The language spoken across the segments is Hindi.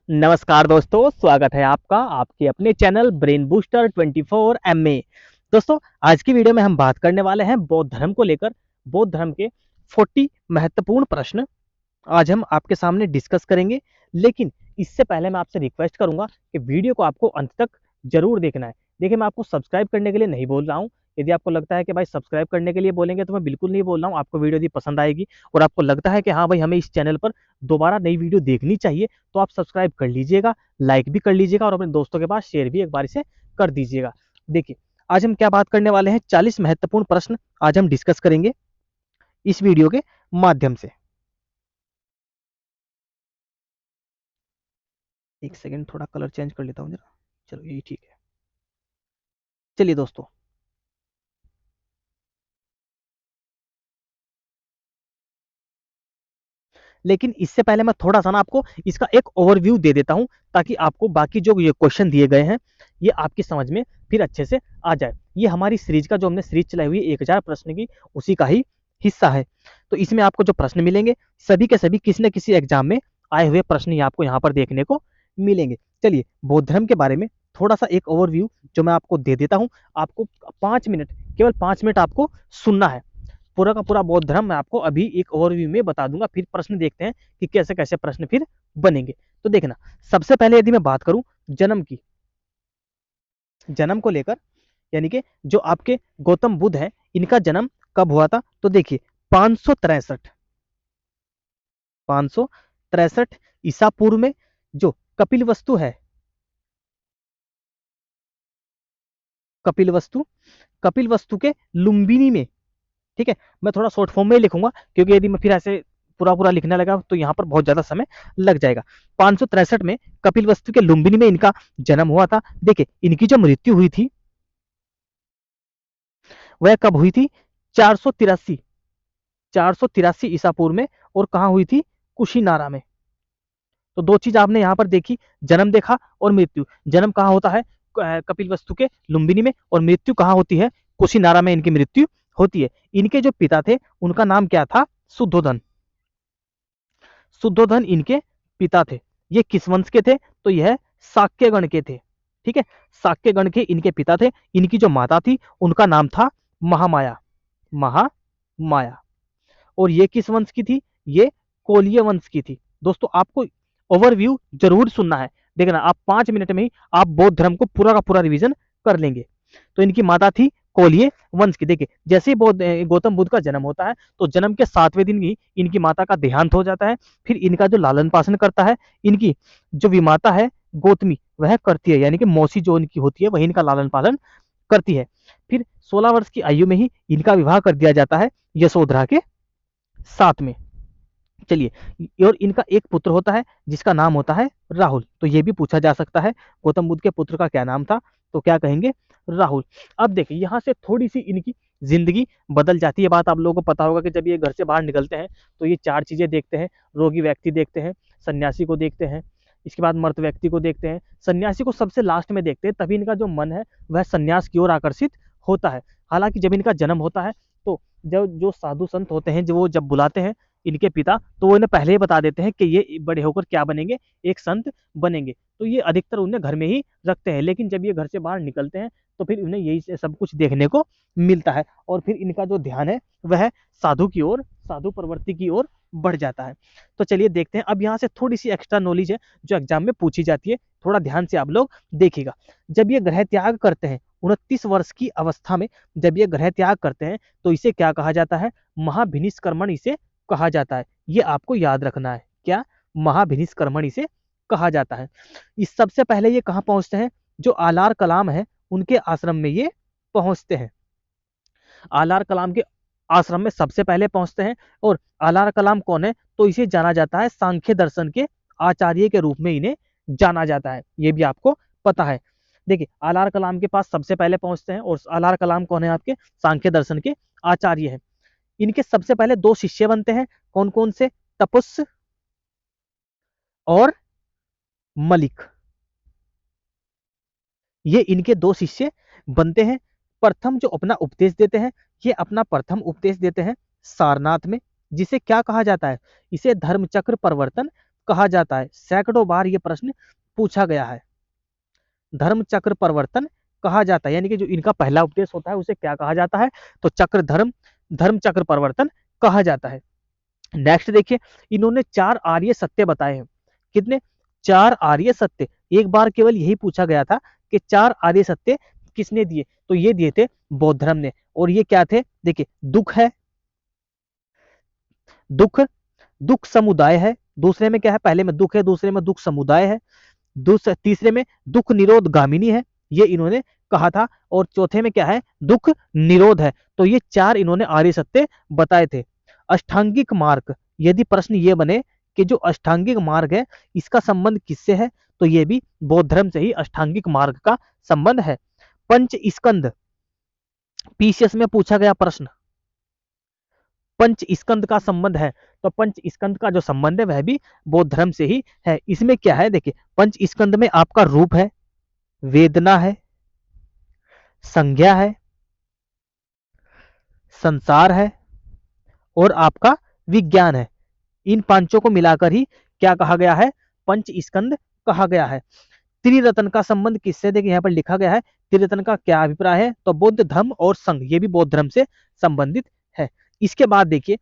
नमस्कार दोस्तों, स्वागत है आपका आपके अपने चैनल ब्रेन बूस्टर 24 में। दोस्तों, आज की वीडियो में हम बात करने वाले हैं बौद्ध धर्म को लेकर। बौद्ध धर्म के 40 महत्वपूर्ण प्रश्न आज हम आपके सामने डिस्कस करेंगे। लेकिन इससे पहले मैं आपसे रिक्वेस्ट करूंगा कि वीडियो को आपको अंत तक जरूर देखना है। देखिए, मैं आपको सब्सक्राइब करने के लिए नहीं बोल रहा हूँ। यदि आपको लगता है कि भाई सब्सक्राइब करने के लिए बोलेंगे तो मैं बिल्कुल नहीं बोल रहा हूँ। आपको वीडियो यदि पसंद आएगी और आपको लगता है कि हाँ भाई हमें इस चैनल पर दोबारा नई वीडियो देखनी चाहिए, तो आप सब्सक्राइब कर लीजिएगा, लाइक भी कर लीजिएगा और अपने दोस्तों के पास शेयर भी एक बार से कर दीजिएगा। देखिए, आज हम क्या बात करने वाले हैं, 40 महत्वपूर्ण प्रश्न आज हम डिस्कस करेंगे इस वीडियो के माध्यम से। एक सेकेंड, थोड़ा कलर चेंज कर लेता हूँ जरा। चलो, यही ठीक है। चलिए दोस्तों, लेकिन इससे पहले मैं थोड़ा सा ना आपको इसका एक ओवरव्यू दे देता हूं, ताकि आपको बाकी जो ये क्वेश्चन दिए गए हैं ये आपकी समझ में फिर अच्छे से आ जाए। ये हमारी सीरीज का जो हमने सीरीज चलाई हुई है 1000 प्रश्न की, उसी का ही हिस्सा है। तो इसमें आपको जो प्रश्न मिलेंगे सभी के सभी किसी न किसी एग्जाम में आए हुए प्रश्न ही आपको यहाँ पर देखने को मिलेंगे। चलिए, बौद्ध धर्म के बारे में थोड़ा सा एक ओवरव्यू जो मैं आपको दे देता हूँ। आपको 5 मिनट, केवल 5 मिनट आपको सुनना है। पूरा का पूरा बौद्ध धर्म मैं आपको अभी एक ओवरव्यू में बता दूंगा, फिर प्रश्न देखते हैं कि कैसे कैसे प्रश्न फिर बनेंगे। तो देखना, सबसे पहले यदि मैं बात करूं जन्म की, जन्म को लेकर, यानी कि जो आपके गौतम बुद्ध है इनका जन्म कब हुआ था, तो देखिए 563 563 ईसा पूर्व में। जो कपिल वस्तु है, कपिल वस्तु, कपिल वस्तु के लुम्बिनी में, ठीक है। मैं थोड़ा शॉर्ट फॉर्म में ही लिखूंगा, क्योंकि यदि मैं फिर ऐसे पूरा पूरा लिखने लगा तो यहाँ पर बहुत ज्यादा समय लग जाएगा। 563 में कपिल वस्तु के लुम्बिनी में इनका जन्म हुआ था। देखिए, इनकी जो मृत्यु हुई थी वह कब हुई थी, 483 483 ईसा पूर्व में। और कहाँ हुई थी, कुशीनारा में। तो दो चीज आपने यहाँ पर देखी, जन्म देखा और मृत्यु। जन्म कहाँ होता है, कपिल वस्तु के लुम्बिनी में, और मृत्यु कहाँ होती है, कुशीनारा में इनकी मृत्यु होती है। इनके जो पिता थे उनका नाम क्या था, शुद्धोधन। शुद्धोधन इनके पिता थे। ये किस वंश के थे, तो यह शाक्य गण के थे, ठीक है। शाक्य गण के इनके पिता थे। इनकी जो माता थी उनका नाम था महामाया, महामाया। और ये किस वंश की थी, ये कोलीय वंश की थी। दोस्तों, आपको ओवरव्यू जरूर सुनना है। देखना, आप 5 मिनट में ही आप बौद्ध धर्म को पूरा का पूरा रिवीजन कर लेंगे। तो इनकी माता थी कोलीय वंश की। देखिए, जैसे ही गौतम बुद्ध का जन्म होता है तो जन्म के 7वें दिन ही इनकी माता का देहांत हो जाता है। फिर इनका जो लालन पालन करता है इनकी जो विमाता है गौतमी, वह करती है, यानी कि मौसी जो इनकी होती है वही इनका लालन पालन करती है। फिर 16 वर्ष की आयु में ही इनका विवाह कर दिया जाता है यशोधरा के साथ में। चलिए, और इनका एक पुत्र होता है जिसका नाम होता है राहुल। तो ये भी पूछा जा सकता है, गौतम बुद्ध के पुत्र का क्या नाम था, तो क्या कहेंगे, राहुल। अब देखिए, यहाँ से थोड़ी सी इनकी जिंदगी बदल जाती है। बात आप लोगों को पता होगा कि जब ये घर से बाहर निकलते हैं तो ये 4 चीजें देखते हैं। रोगी व्यक्ति देखते हैं, सन्यासी को देखते हैं, इसके बाद मर्त व्यक्ति को देखते हैं, सन्यासी को सबसे लास्ट में देखते हैं। तभी इनका जो मन है वह सन्यास की ओर आकर्षित होता है। हालांकि जब इनका जन्म होता है तो जब जो साधु संत होते हैं, जो वो जब बुलाते हैं इनके पिता, तो वो इन्हें पहले ही बता देते हैं कि ये बड़े होकर क्या बनेंगे, एक संत बनेंगे। तो ये अधिकतर उन्हें घर में ही रखते हैं। लेकिन जब ये घर से बाहर निकलते हैं तो फिर उन्हें यही सब कुछ देखने को मिलता है, और फिर इनका जो ध्यान है वह साधु की ओर, साधु प्रवृत्ति की ओर बढ़ जाता है। तो चलिए देखते हैं। अब यहाँ से थोड़ी सी एक्स्ट्रा नॉलेज है जो एग्जाम में पूछी जाती है, थोड़ा ध्यान से आप लोग देखिएगा। जब ये ग्रह त्याग करते हैं 29 वर्ष की अवस्था में, जब ये ग्रह त्याग करते हैं तो इसे क्या कहा जाता है, महाभिनिष्क्रमण इसे कहा जाता है। ये आपको याद रखना है, क्या, महाभिनिष्क्रमण इसे कहा जाता है। इस सबसे पहले ये कहाँ पहुंचते हैं, जो आलार कलाम है उनके आश्रम में ये पहुंचते हैं। आलार कलाम के आश्रम में सबसे पहले पहुंचते हैं। और आलार कलाम कौन है, तो इसे जाना जाता है सांख्य दर्शन के आचार्य के रूप में इन्हें जाना जाता है। ये भी आपको पता है। देखिए, आलार कलाम के पास सबसे पहले पहुंचते हैं। और आलार कलाम कौन है, आपके सांख्य दर्शन के आचार्य हैं। इनके सबसे पहले 2 शिष्य बनते हैं। कौन कौन से, तपस और मलिक। ये इनके 2 शिष्य बनते हैं। प्रथम जो अपना उपदेश देते हैं, ये अपना प्रथम उपदेश देते हैं सारनाथ में, जिसे क्या कहा जाता है, इसे धर्मचक्र प्रवर्तन कहा जाता है? सैकड़ों बार ये प्रश्न पूछा गया है। धर्म चक्र परिवर्तन कहा जाता है, यानी कि जो इनका पहला उपदेश होता है उसे क्या कहा जाता है? तो धर्म चक्र परिवर्तन कहा जाता है। नेक्स्ट देखिए, इन्होंने 4 आर्य सत्य बताए हैं। कितने? 4 आर्य सत्य। एक बार केवल यही पूछा गया था कि 4 आर्य सत्य किसने दिए? तो ये दिए थे बौद्ध धर्म ने। और ये क्या थे? देखिए, दुख है, दुख दुख समुदाय है। दूसरे में क्या है? पहले में दुख है, दूसरे में दुख समुदाय है, तीसरे में दुख निरोध गामिनी है, ये इन्होंने कहा था। और चौथे में क्या है? दुख निरोध है। तो ये 4 इन्होंने आर्य सत्य बताए थे। अष्टांगिक मार्ग, यदि प्रश्न ये बने कि जो अष्टांगिक मार्ग है इसका संबंध किससे है, तो ये भी बौद्ध धर्म से ही अष्टांगिक मार्ग का संबंध है। पंच स्कंद, पीसीएस में पूछा गया प्रश्न, पंच स्कंद का संबंध है, तो पंच स्कंद का जो संबंध है वह भी बौद्ध धर्म से ही है। इसमें क्या है? देखिए, पंच स्कंद में आपका रूप है, वेदना है, संज्ञा है, संसार है और आपका विज्ञान है। इन पांचों को मिलाकर ही क्या कहा गया है? पंच स्कंद कहा गया है। त्रिरत्न का संबंध किससे? देखिए यहाँ पर लिखा गया है त्रिरत्न का क्या अभिप्राय है, तो बुद्ध, धम्म और संघ, ये भी बौद्ध धर्म से संबंधित है। इसके बाद देखिए,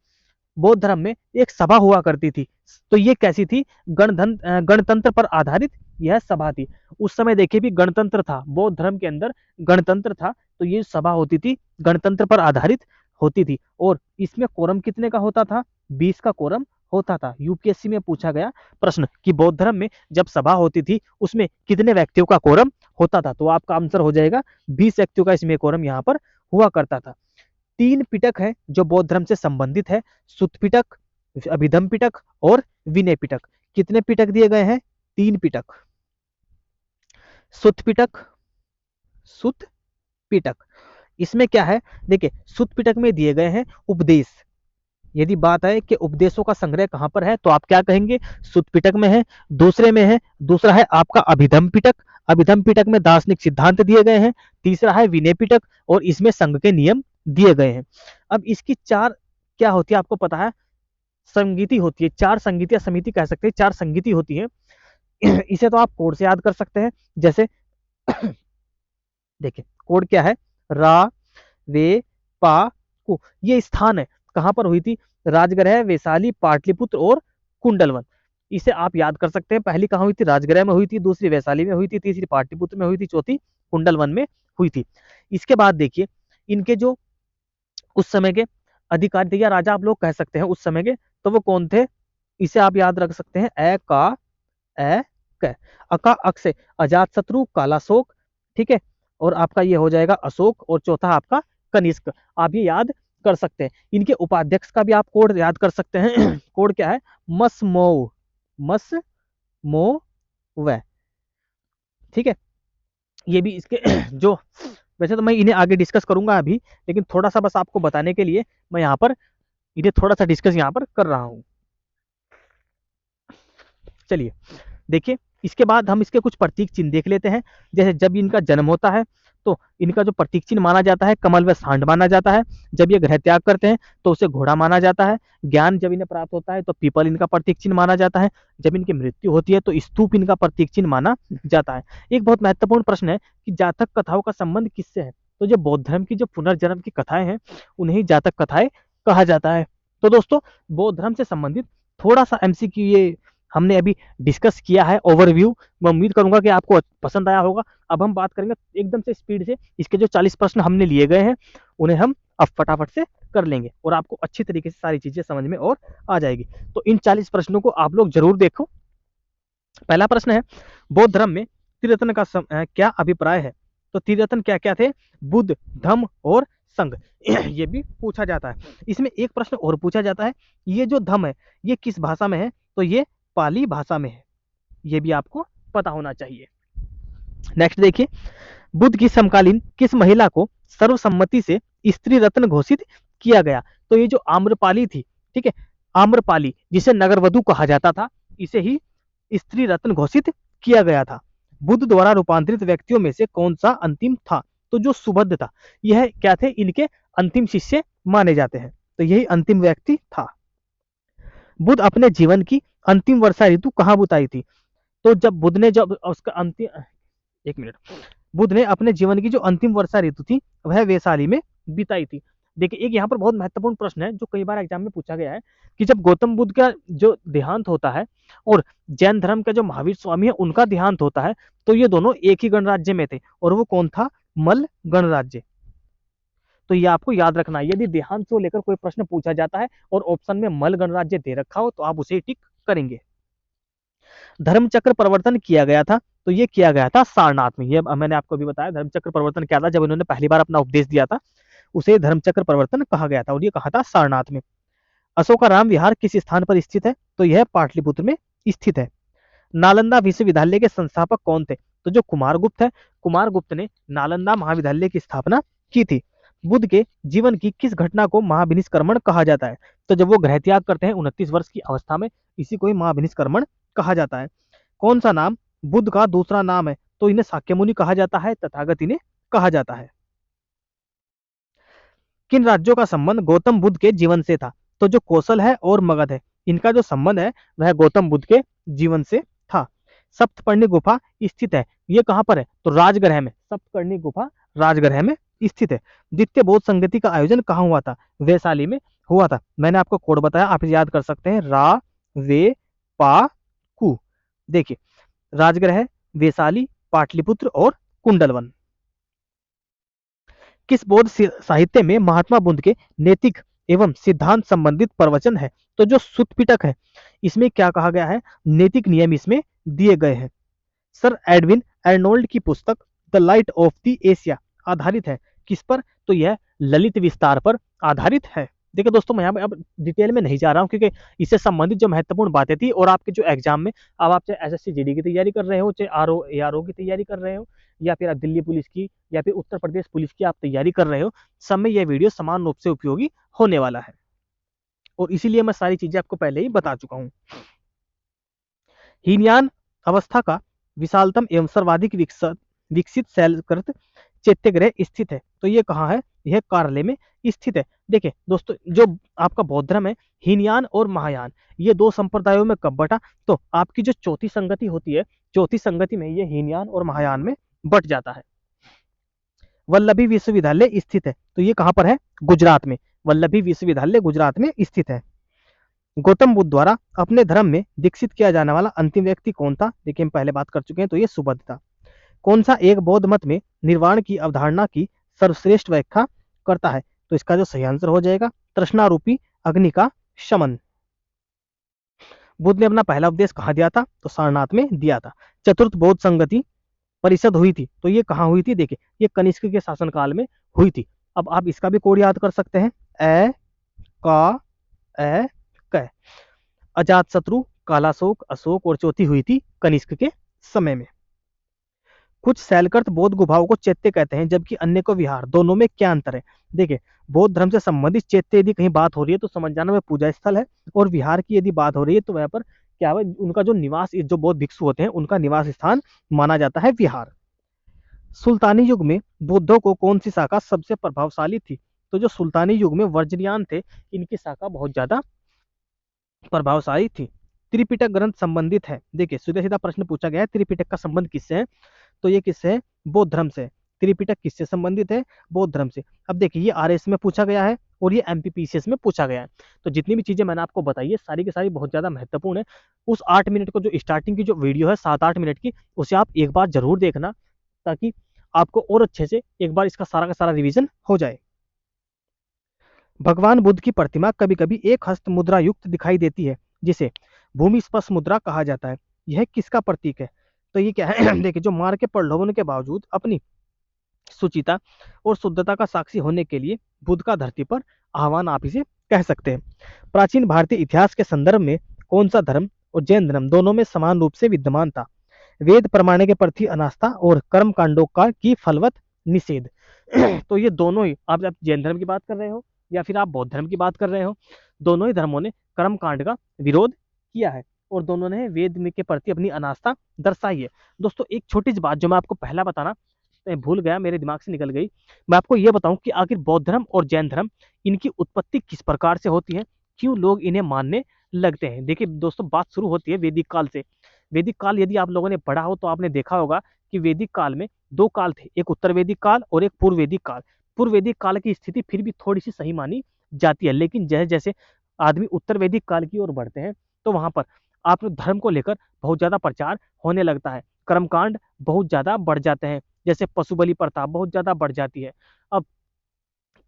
बौद्ध धर्म में एक सभा हुआ करती थी, तो ये कैसी थी? गणतंत्र पर आधारित यह सभा थी। उस समय देखिए भी गणतंत्र था, बौद्ध धर्म के अंदर गणतंत्र था, तो ये सभा होती थी गणतंत्र पर आधारित होती थी। और इसमें कोरम कितने का होता था? 20 का कोरम होता था। यूपीएससी में पूछा गया प्रश्न कि बौद्ध धर्म में जब सभा होती थी उसमें कितने व्यक्तियों का कोरम होता था, तो आपका आंसर हो जाएगा 20 व्यक्तियों का इसमें कोरम यहाँ पर हुआ करता था। 3 पिटक है जो बौद्ध धर्म से संबंधित है, सुत्त पिटक, अभिधम पिटक और विनय पिटक। कितने पिटक दिए गए हैं? 3 पिटक। सुत्त पिटक, सुत्त पिटक, इसमें क्या है? देखिए, सुत्त पिटक में दिए गए हैं उपदेश। यदि बात है कि उपदेशों का संग्रह कहां पर है, तो आप क्या कहेंगे? सुत्त पिटक में है। दूसरे में है, दूसरा है आपका अभिधम पिटक, अभिधम पिटक में दार्शनिक सिद्धांत दिए गए हैं। तीसरा है विनय पिटक और इसमें संघ के नियम दिए गए हैं। अब इसकी 4 क्या होती है आपको पता है? संगीति होती है। 4 संगीति या समिति कह सकते हैं, 4 संगीति होती है। इसे तो आप कोड से याद कर सकते हैं। जैसे देखिए, कोड क्या है? रा, वे, पा, कु। ये स्थान है, कहां पर हुई थी? राजगृह, वैशाली, पाटलिपुत्र और कुंडलवन। इसे आप याद कर सकते हैं। पहली कहां हुई थी? राजगृह में हुई थी, दूसरी वैशाली में हुई थी, तीसरी पाटलिपुत्र में हुई थी, चौथी कुंडलवन में हुई थी। इसके बाद देखिए, इनके जो उस समय के अधिकारी थे या राजा आप लोग कह सकते हैं उस समय के, तो वो कौन थे? इसे आप याद रख सकते हैं। ए का ए क, अका अक से अजात शत्रु, कालाशोक, ठीक है, और आपका ये हो जाएगा अशोक, और चौथा आपका कनिष्क। आप ये याद कर सकते हैं। इनके उपाध्यक्ष का भी आप कोड याद कर सकते हैं। कोड क्या है? मस मो, मस मो व, ठीक है। ये भी इसके जो, वैसे तो मैं इन्हें आगे डिस्कस करूंगा अभी, लेकिन थोड़ा सा बस आपको बताने के लिए मैं यहाँ पर इन्हें थोड़ा सा डिस्कस यहाँ पर कर रहा हूँ। चलिए देखिए, इसके बाद हम इसके कुछ प्रतीक चिन्ह देख लेते हैं। जैसे जब इनका जन्म होता है तो इनका जो प्रतीक चिन्ह माना जाता है कमल व सांड माना जाता है। जब ये गृह त्याग करते हैं तो उसे घोड़ा माना जाता है। ज्ञान जब इन्हें प्राप्त होता है तो पीपल इनका प्रतीक चिन्ह माना जाता है। जब इनकी मृत्यु होती है तो स्तूप इनका प्रतीक चिन्ह माना जाता है। एक बहुत महत्वपूर्ण प्रश्न है कि जातक कथाओं का संबंध किससे है? तो जो बौद्ध धर्म की जो पुनर्जन्म की कथाएं हैं उन्हें जातक कथाएं कहा जाता है। तो दोस्तों, बौद्ध धर्म से संबंधित थोड़ा सा एमसीक्यू ये हमने अभी डिस्कस किया है, ओवरव्यू। मैं उम्मीद करूंगा कि आपको पसंद आया होगा। अब हम बात करेंगे एकदम से स्पीड से, इसके जो 40 प्रश्न हमने लिए गए हैं उन्हें हम अब फटाफट से कर लेंगे और आपको अच्छी तरीके से सारी चीजें समझ में और आ जाएगी। तो इन 40 प्रश्नों को आप लोग जरूर देखो। पहला प्रश्न है, बौद्ध धर्म में त्रिरत्न का क्या अभिप्राय है? तो त्रिरत्न क्या क्या थे? बुद्ध, धम्म और संघ। ये भी पूछा जाता है। इसमें एक प्रश्न और पूछा जाता है, ये जो धम्म है ये किस भाषा में है? तो ये पाली भाषा में है। ये भी आपको पता होना चाहिए। नेक्स्ट देखिए, बुद्ध की समकालीन किस महिला को सर्वसम्मति से स्त्री रत्न घोषित किया गया? तो ये जो आम्रपाली थी, ठीक है, आम्रपाली जिसे नगरवधु कहा जाता था, इसे ही स्त्री रत्न घोषित किया गया था। बुद्ध द्वारा रूपांतरित व्यक्तियों में से कौन सा अंतिम था? तो जो सुबुद्ध था, यह क्या थे? इनके अंतिम शिष्य माने जाते हैं, तो यही अंतिम व्यक्ति था। बुद्ध अपने जीवन की अंतिम वर्षा ऋतु कहाँ बिताई थी? तो जब बुध ने जब उसका अंतिम, एक मिनट, बुध ने अपने जीवन की जो अंतिम वर्षा ऋतु थी वह वैशाली में बिताई थी। देखिए एक यहाँ पर बहुत महत्वपूर्ण प्रश्न है जो कई बार एग्जाम में पूछा गया है कि जब गौतम बुद्ध का जो देहांत होता है और जैन धर्म का जो महावीर स्वामी है उनका देहांत होता है, तो ये दोनों एक ही गणराज्य में थे और वो कौन था? मल्ल गणराज्य। तो ये आपको याद रखना है, यदि देहांत को लेकर कोई प्रश्न पूछा जाता है और ऑप्शन में मल्ल गणराज्य दे रखा हो तो आप उसे टिक करेंगे। धर्मचक्र प्रवर्तन किया गया था, तो ये किया गया था सारनाथ में। ये मैंने आपको भी बताया धर्मचक्र प्रवर्तन क्या था, जब इन्होंने पहली बार अपना उपदेश दिया था उसे धर्मचक्र प्रवर्तन कहा गया था और ये कहा था सारनाथ में। अशोकाराम विहार किस स्थान पर स्थित है? तो यह पाटलिपुत्र में स्थित है। नालंदा विश्वविद्यालय के संस्थापक कौन थे? तो जो कुमारगुप्त है, कुमारगुप्त ने नालंदा महाविद्यालय की स्थापना की थी। बुद्ध के जीवन की किस घटना को महाभिनिष्क्रमण कहा जाता है? तो जब वो गृह त्याग करते हैं 29 वर्ष की अवस्था में, इसी को ही महाभिनिष्क्रमण कहा जाता है। कौन सा नाम बुद्ध का दूसरा नाम है? तो इन्हें शाक्यमुनि कहा जाता है, तथागत इन्हें कहा जाता है। किन राज्यों का संबंध गौतम बुद्ध के जीवन से था? तो जो कौशल है और मगध है, इनका जो संबंध है वह गौतम बुद्ध के जीवन से था। सप्तपर्णी गुफा स्थित है, ये कहां पर है? तो राजगृह में। सप्तपर्णी गुफा राजगृह में स्थित है। द्वितीय बौद्ध संगति का आयोजन कहाँ हुआ था? वैशाली में हुआ था। मैंने आपको कोड बताया, आप याद कर सकते हैं, रा वे पा कु। देखिए राजगृह, वैशाली, पाटलिपुत्र और कुंडलवन। किस बौद्ध साहित्य में महात्मा बुद्ध के नैतिक एवं सिद्धांत संबंधित प्रवचन है? तो जो सुत्त पिटक है, इसमें क्या कहा गया है? नैतिक नियम इसमें दिए गए हैं। सर एडविन अर्नोल्ड की पुस्तक the light of the Asia आधारित है किस पर? तो यह ललित विस्तार पर आधारित है। देखिए दोस्तों मैं यहाँ पे अब डिटेल में नहीं जा रहा हूँ क्योंकि इससे संबंधित जो महत्वपूर्ण बातें थी और आपके जो एग्जाम में, अब आप चाहे एसएससी जीडी की तैयारी कर रहे हो, चाहे आरओ एआरओ की तैयारी कर रहे हो, या फिर आप दिल्ली पुलिस की या फिर उत्तर प्रदेश पुलिस की आप तैयारी कर रहे हो, सब में यह वीडियो समान रूप से उपयोगी होने वाला है और इसीलिए मैं सारी चीजें आपको पहले ही बता चुका हूँ। हीनयान अवस्था का विशालतम एवं सर्वाधिक विकसित शैलकृत चैत्यग्रह स्थित है, तो ये कहाँ है? यह कार्ले में स्थित है। देखिए दोस्तों जो आपका बौद्ध धर्म है, हीनयान और महायान, ये दो संप्रदायों में कब बटा? तो आपकी जो चौथी संगति होती है, चौथी संगति में ये हीनयान और महायान में बट जाता है। वल्लभी विश्वविद्यालय स्थित है, तो ये कहाँ पर है? गुजरात में। वल्लभी विश्वविद्यालय गुजरात में स्थित है। गौतम बुद्ध द्वारा अपने धर्म में दीक्षित किया जाने वाला अंतिम व्यक्ति कौन था? देखिए हम पहले बात कर चुके हैं, तो ये सुबुद्ध था। कौन सा एक बौद्ध मत में निर्वाण की अवधारणा की सर्वश्रेष्ठ व्याख्या करता है? तो इसका जो सही आंसर हो जाएगा तृष्णारूपी अग्नि का शमन। बुद्ध ने अपना पहला उपदेश कहाँ दिया था? तो सारनाथ में दिया था। चतुर्थ बौद्ध संगति परिषद हुई थी, तो ये कहाँ हुई थी? देखिए ये कनिष्क के शासनकाल में हुई थी। अब आप इसका भी कोड याद कर सकते हैं, ए का ए क। अजात शत्रु, कालाशोक, अशोक और चौथी हुई थी कनिष्क के समय में। कुछ शैलकृत बौद्ध गुफाओं को चैत्य कहते हैं जबकि अन्य को विहार, दोनों में क्या अंतर है? देखिए बौद्ध धर्म से संबंधित चैत्य यदि कहीं बात हो रही है तो समझ जाना वह पूजा स्थल है, और विहार की यदि बात हो रही है तो वह पर क्या है? उनका जो निवास, जो बौद्ध भिक्षु होते हैं उनका निवास स्थान माना जाता है विहार। सुल्तानी युग में बौद्धों को कौन सी शाखा सबसे प्रभावशाली थी? तो जो सुल्तानी युग में वज्रयान थे, इनकी शाखा बहुत ज्यादा प्रभावशाली थी। त्रिपिटक ग्रंथ संबंधित है, देखिए सीधा सीधा प्रश्न पूछा गया है, त्रिपिटक का संबंध किससे है? तो ये किससे है? बौद्ध धर्म से। त्रिपिटक किससे संबंधित है? बौद्ध धर्म से। अब देखिए ये आरएस में पूछा गया है और ये एमपीपीसीएस में पूछा गया है, तो जितनी भी चीजें मैंने आपको बताई है सारी की सारी बहुत ज्यादा महत्वपूर्ण है। उस 8 मिनट को जो स्टार्टिंग की जो वीडियो है 7-8 मिनट की, उसे आप एक बार जरूर देखना ताकि आपको और अच्छे से एक बार इसका सारा का सारा रिवीजन हो जाए। भगवान बुद्ध की प्रतिमा कभी कभी एक हस्त मुद्रा युक्त दिखाई देती है जिसे भूमि स्पर्श मुद्रा कहा जाता है, यह किसका प्रतीक है? तो ये क्या है? देखिए जो मार के प्रलोभन के बावजूद अपनी सुचिता और शुद्धता का साक्षी होने के लिए बुद्ध का धरती पर आह्वान आप इसे कह सकते हैं। प्राचीन भारतीय इतिहास के संदर्भ में कौन सा धर्म और जैन धर्म दोनों में समान रूप से विद्यमान था? वेद प्रमाण के प्रति अनास्था और कर्म कांडों का की फलवत निषेध। तो ये दोनों ही, आप जैन धर्म की बात कर रहे हो या फिर आप बौद्ध धर्म की बात कर रहे हो, दोनों ही धर्मों ने कर्म कांड का विरोध किया है और दोनों ने वेद में के प्रति अपनी अनास्था दर्शाई है। दोस्तों एक छोटी सी बात जो मैं आपको पहला बताना भूल गया, मेरे दिमाग से निकल गई, मैं आपको यह बताऊं कि आखिर बौद्ध धर्म और जैन धर्म इनकी उत्पत्ति किस प्रकार से होती है, क्यों लोग इन्हें मानने लगते हैं। देखिए दोस्तों, बात शुरू होती है वैदिक काल से। वैदिक काल यदि आप लोगों ने पढ़ा हो तो आपने देखा होगा कि वैदिक काल में दो काल थे, एक उत्तर वैदिक काल और एक पूर्व वैदिक काल। पूर्व वैदिक काल की स्थिति फिर भी थोड़ी सी सही मानी जाती है, लेकिन जैसे जैसे आदमी उत्तर वैदिक काल की ओर बढ़ते हैं तो वहां पर आप धर्म को लेकर बहुत ज्यादा प्रचार होने लगता है, कर्मकांड बहुत ज्यादा बढ़ जाते हैं, जैसे पशु बलि प्रथा बहुत ज्यादा बढ़ जाती है। अब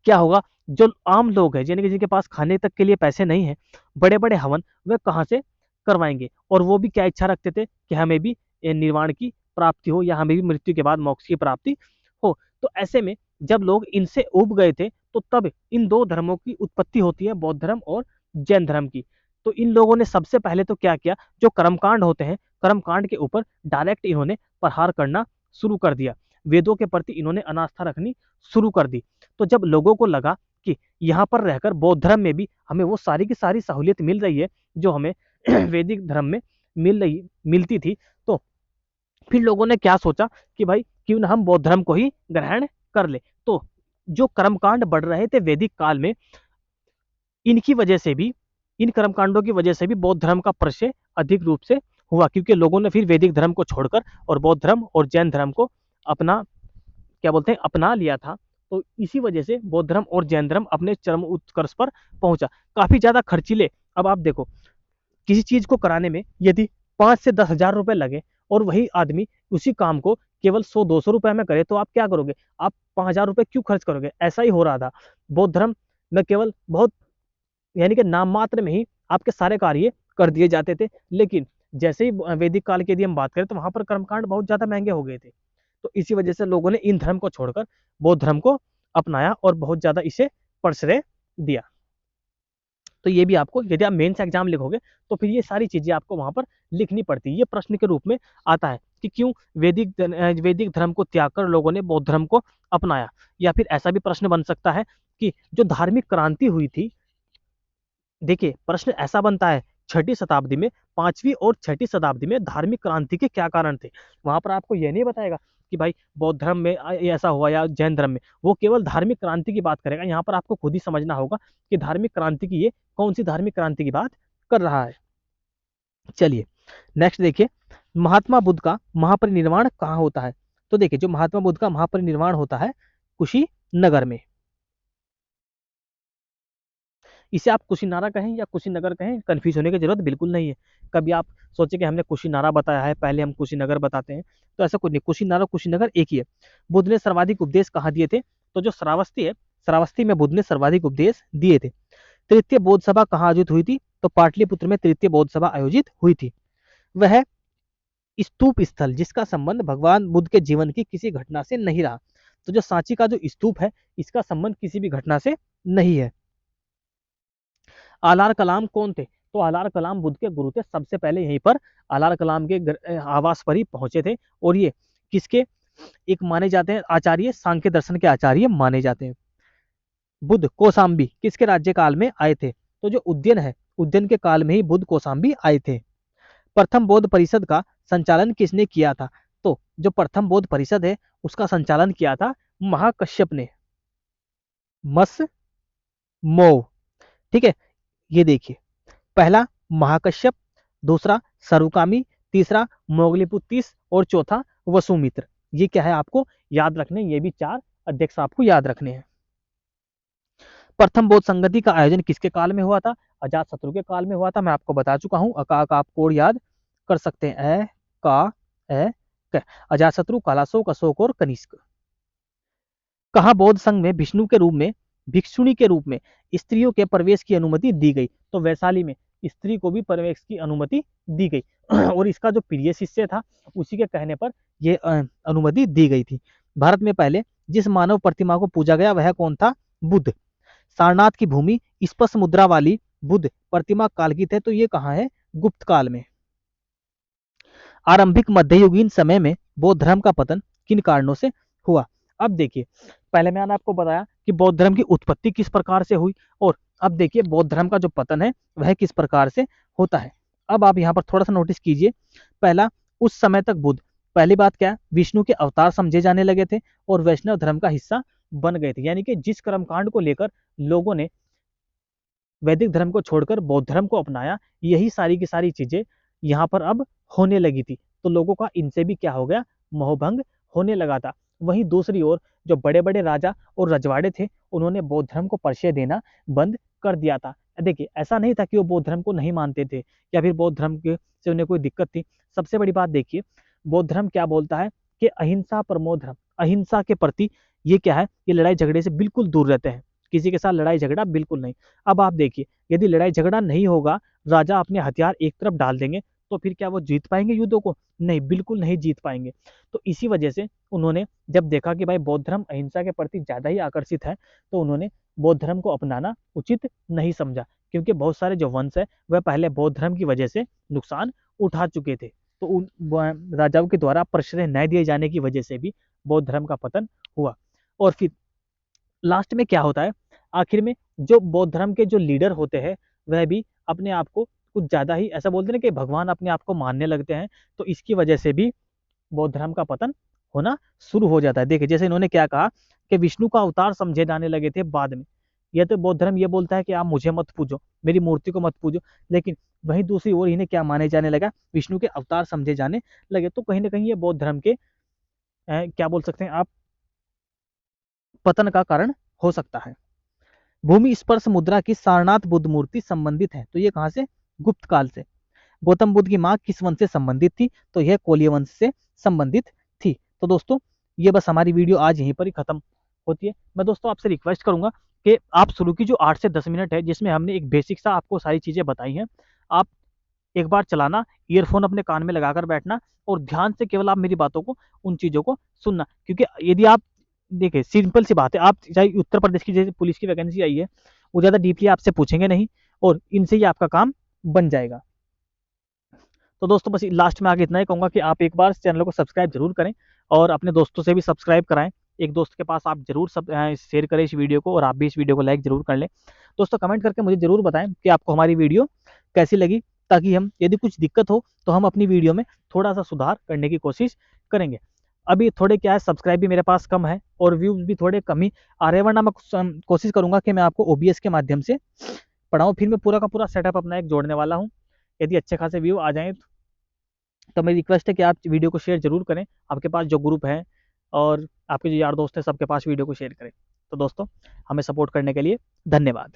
क्या होगा, जो आम लोग हैं यानी कि जिनके पास खाने तक के लिए पैसे नहीं है, बड़े बड़े हवन वे कहाँ से करवाएंगे, और वो भी क्या इच्छा रखते थे कि हमें भी निर्वाण की प्राप्ति हो या हमें भी मृत्यु के बाद मोक्ष की प्राप्ति हो। तो ऐसे में जब लोग इनसे उब गए थे तो तब इन दो धर्मों की उत्पत्ति होती है, बौद्ध धर्म और जैन धर्म की। तो इन लोगों ने सबसे पहले तो क्या किया, जो कर्मकांड होते हैं कर्मकांड के ऊपर डायरेक्ट इन्होंने प्रहार करना शुरू कर दिया, वेदों के प्रति इन्होंने अनास्था रखनी शुरू कर दी। तो जब लोगों को लगा कि यहाँ पर रहकर बौद्ध धर्म में भी हमें वो सारी की सारी सहूलियत मिल रही है जो हमें वैदिक धर्म में मिलती थी, तो फिर लोगों ने क्या सोचा कि भाई क्यों ना हम बौद्ध धर्म को ही ग्रहण कर ले। तो जो कर्मकांड बढ़ रहे थे वैदिक काल में, इनकी वजह से भी, इन कर्मकांडों की वजह से भी बौद्ध धर्म का प्रशय अधिक रूप से हुआ, क्योंकि लोगों ने फिर वैदिक धर्म को छोड़कर और बौद्ध धर्म और जैन धर्म को अपना, क्या बोलते हैं, अपना लिया था। तो इसी वजह से बौद्ध धर्म और जैन धर्म अपने चरम उत्कर्ष पर पहुंचा। काफी ज्यादा खर्चीले, अब आप देखो किसी चीज को कराने में यदि 5 से 10 हजार रुपए लगे और वही आदमी उसी काम को केवल 100-200 रुपए में करे, तो आप क्या करोगे, आप 5 हजार रुपए क्यों खर्च करोगे। ऐसा ही हो रहा था बौद्ध धर्म में, केवल बहुत यानी कि नाम मात्र में ही आपके सारे कार्य कर दिए जाते थे। लेकिन जैसे ही वैदिक काल की यदि हम बात करें तो वहां पर कर्मकांड बहुत ज्यादा महंगे हो गए थे। तो इसी वजह से लोगों ने इन धर्म को छोड़कर बौद्ध धर्म को अपनाया और बहुत ज्यादा इसे प्रश्रय दिया। तो ये भी आपको, यदि आप मेंस एग्जाम लिखोगे तो फिर ये सारी चीजें आपको वहां पर लिखनी पड़ती है। ये प्रश्न के रूप में आता है कि क्यों वैदिक धर्म को त्याग कर लोगों ने बौद्ध धर्म को अपनाया। या फिर ऐसा भी प्रश्न बन सकता है कि जो धार्मिक क्रांति हुई थी, देखिए प्रश्न ऐसा बनता है, छठी शताब्दी में, 5वीं और 6ठी शताब्दी में धार्मिक क्रांति के क्या कारण थे। वहां पर आपको यह नहीं बताएगा कि भाई बौद्ध धर्म में ऐसा हुआ या जैन धर्म में, वो केवल धार्मिक क्रांति की बात करेगा। यहाँ पर आपको खुद ही समझना होगा कि धार्मिक क्रांति की, ये कौन सी धार्मिक क्रांति की बात कर रहा है। चलिए नेक्स्ट देखिए, महात्मा बुद्ध का महापरिनिर्वाण कहाँ होता है। तो देखिए जो महात्मा बुद्ध का महापरिनिर्वाण होता है कुशीनगर में। इसे आप कुशीनारा कहें या कुशीनगर कहें, कंफ्यूज होने की जरूरत बिल्कुल नहीं है। कभी आप सोचे कि हमने कुशीनारा बताया है, पहले हम कुशीनगर बताते हैं, तो ऐसा कुछ नहीं, कुशीनारा कुशीनगर एक ही है। बुद्ध ने सर्वाधिक उपदेश कहाँ दिए थे, तो जो श्रावस्ती है, श्रावस्ती में बुद्ध ने सर्वाधिक उपदेश दिए थे। तृतीय बौद्ध सभा कहाँ आयोजित हुई थी, तो पाटलिपुत्र में तृतीय बौद्ध सभा आयोजित हुई थी। वह स्तूप स्थल जिसका संबंध भगवान बुद्ध के जीवन की किसी घटना से नहीं रहा। तो जो सांची का जो स्तूप है, इसका संबंध किसी भी घटना से नहीं है। आलार कलाम कौन थे, तो आलार कलाम बुद्ध के गुरु थे। सबसे पहले यहीं पर आलार कलाम के आवास पर ही पहुंचे थे, और ये किसके एक माने जाते हैं आचार्य, सांख्य दर्शन के आचार्य माने जाते हैं। बुद्ध कौशाम्बी किसके राज्यकाल में आए थे, तो जो उज्जैन है, उज्जैन के काल में ही बुद्ध कौशाम्बी आए थे। प्रथम बौद्ध परिषद का संचालन किसने किया था, तो जो प्रथम बौद्ध परिषद है उसका संचालन किया था महाकश्यप ने, मस मो, ठीक है। ये देखिए, पहला महाकश्यप, दूसरा सरुकामी, तीसरा मोगलीपुत्तीस और चौथा वसुमित्र। ये क्या है आपको याद रखने, ये भी 4 अध्यक्ष आपको याद रखने हैं। प्रथम बौद्ध संगति का आयोजन किसके काल में हुआ था, अजातशत्रु के काल में हुआ था। मैं आपको बता चुका हूं, अका का आप कोड याद कर सकते हैं, ए का ए क। अजातशत्रु, कालाशोक, अशोक और कनिष्क। कहाँ बौद्ध संघ में विष्णु के रूप में, भिक्षुणी के रूप में स्त्रियों के प्रवेश की अनुमति दी गई, तो वैशाली में स्त्री को भी प्रवेश की अनुमति दी गई और इसका जो प्रिय शिष्य था उसी के कहने पर यह अनुमति दी गई थी। भारत में पहले जिस मानव प्रतिमा को पूजा गया वह कौन था, बुद्ध। सारनाथ की भूमि स्पष्ट मुद्रा वाली बुद्ध प्रतिमा काल की थे, तो ये कहाँ है, गुप्त काल में। आरंभिक मध्ययुगीन समय में बौद्ध धर्म का पतन किन कारणों से हुआ। अब देखिए, पहले मैंने आपको बताया कि बौद्ध धर्म की उत्पत्ति किस प्रकार से हुई, और अब देखिए बौद्ध धर्म का जो पतन है वह किस प्रकार से होता है। अब आप यहाँ पर थोड़ा सा नोटिस कीजिए। पहला, उस समय तक बुद्ध, पहली बात क्या, विष्णु के अवतार समझे जाने लगे थे और वैष्णव धर्म का हिस्सा बन गए थे। यानी कि जिस कर्मकांड को लेकर लोगों ने वैदिक धर्म को छोड़कर बौद्ध धर्म को अपनाया, यही सारी की सारी चीजें यहाँ पर अब होने लगी थी। तो लोगों का इनसे भी क्या हो गया, मोहभंग होने लगा था। वहीं दूसरी ओर जो बड़े बड़े राजा और रजवाड़े थे, उन्होंने बौद्ध धर्म को परिचय देना बंद कर दिया था। देखिए, ऐसा नहीं था कि वो बौद्ध धर्म को नहीं मानते थे या फिर बौद्ध धर्म के से उन्हें कोई दिक्कत थी। सबसे बड़ी बात देखिए, बौद्ध धर्म क्या बोलता है कि अहिंसा परमो धर्म, अहिंसा के प्रति ये क्या है, ये लड़ाई झगड़े से बिल्कुल दूर रहते हैं, किसी के साथ लड़ाई झगड़ा बिल्कुल नहीं। अब आप देखिए, यदि लड़ाई झगड़ा नहीं होगा, राजा अपने हथियार एक तरफ डाल देंगे, तो फिर क्या वो जीत पाएंगे युद्धों को? नहीं, बिल्कुल नहीं जीत पाएंगे। तो इसी वजह से उन्होंने जब देखा कि भाई बौद्ध धर्म अहिंसा के प्रति ज्यादा ही आकर्षित है, तो उन्होंने बौद्ध धर्म को अपनाना उचित नहीं समझा, क्योंकि बहुत सारे जो वंश है वह पहले बौद्ध धर्म की वजह से नुकसान उठा चुके थे। तो उन राजाओं के द्वारा प्रश्रय न दिए जाने की वजह से भी बौद्ध धर्म का पतन हुआ। और फिर लास्ट में क्या होता है, आखिर में जो बौद्ध धर्म के जो लीडर होते हैं, वह भी अपने आप को कुछ ज्यादा ही ऐसा बोलते हैं कि भगवान अपने आप को मानने लगते हैं। तो इसकी वजह से भी बौद्ध धर्म का पतन होना शुरू हो जाता है। देखिए, जैसे इन्होंने क्या कहा कि विष्णु का अवतार समझे जाने लगे थे बाद में। यह तो बौद्ध धर्म ये बोलता है कि आप मुझे मत पूजो, मेरी मूर्ति को मत पूजो, लेकिन वहीं दूसरी ओर इन्हें क्या माने जाने लगा, विष्णु के अवतार समझे जाने लगे। तो कहीं ना कहीं ये बौद्ध धर्म के क्या बोल सकते हैं आप, पतन का कारण हो सकता है। भूमि स्पर्श मुद्रा की सारनाथ बुद्ध मूर्ति संबंधित है, तो ये कहां से, गुप्त काल से। गौतम बुद्ध की मां किस वंश से संबंधित थी, तो यह कोलिय वंश से संबंधित थी। तो दोस्तों, ये बस हमारी वीडियो आज यहीं पर ही खत्म होती है। मैं दोस्तों आपसे रिक्वेस्ट करूंगा कि आप शुरू की जो 8 से 10 मिनट है, जिसमें हमने एक बेसिक सा आपको सारी चीजें बताई हैं, आप एक बार चलाना, ईयरफोन अपने कान में लगाकर बैठना और ध्यान से केवल आप मेरी बातों को, उन चीजों को सुनना। क्योंकि यदि आप देखिए, सिंपल सी बात है, आप चाहे उत्तर प्रदेश की जैसे पुलिस की वैकेंसी आई है, वो ज्यादा डीपली आपसे पूछेंगे नहीं और इनसे ही आपका काम बन जाएगा। तो दोस्तों, बस लास्ट में आगे इतना ही कहूंगा कि आप एक बार चैनल को सब्सक्राइब जरूर करें और अपने दोस्तों से भी सब्सक्राइब कराएं। एक दोस्त के पास आप जरूर सब शेयर करें इस वीडियो को, और आप भी इस वीडियो को लाइक जरूर कर लें। दोस्तों, कमेंट करके मुझे जरूर बताएं कि आपको हमारी वीडियो कैसी लगी, ताकि हम यदि कुछ दिक्कत हो तो हम अपनी वीडियो में थोड़ा सा सुधार करने की कोशिश करेंगे। अभी थोड़े क्या है, सब्सक्राइब भी मेरे पास कम है और व्यूज भी थोड़े कम ही आ रहे हैं, वरना मैं कोशिश करूंगा कि मैं आपको ओबीएस के माध्यम से पढ़ाऊँ। फिर मैं पूरा का पूरा सेटअप अपना एक जोड़ने वाला हूँ। यदि अच्छे खासे व्यू आ जाएं तो मेरी रिक्वेस्ट है कि आप वीडियो को शेयर जरूर करें, आपके पास जो ग्रुप है और आपके जो यार दोस्त हैं सबके पास वीडियो को शेयर करें। तो दोस्तों, हमें सपोर्ट करने के लिए धन्यवाद।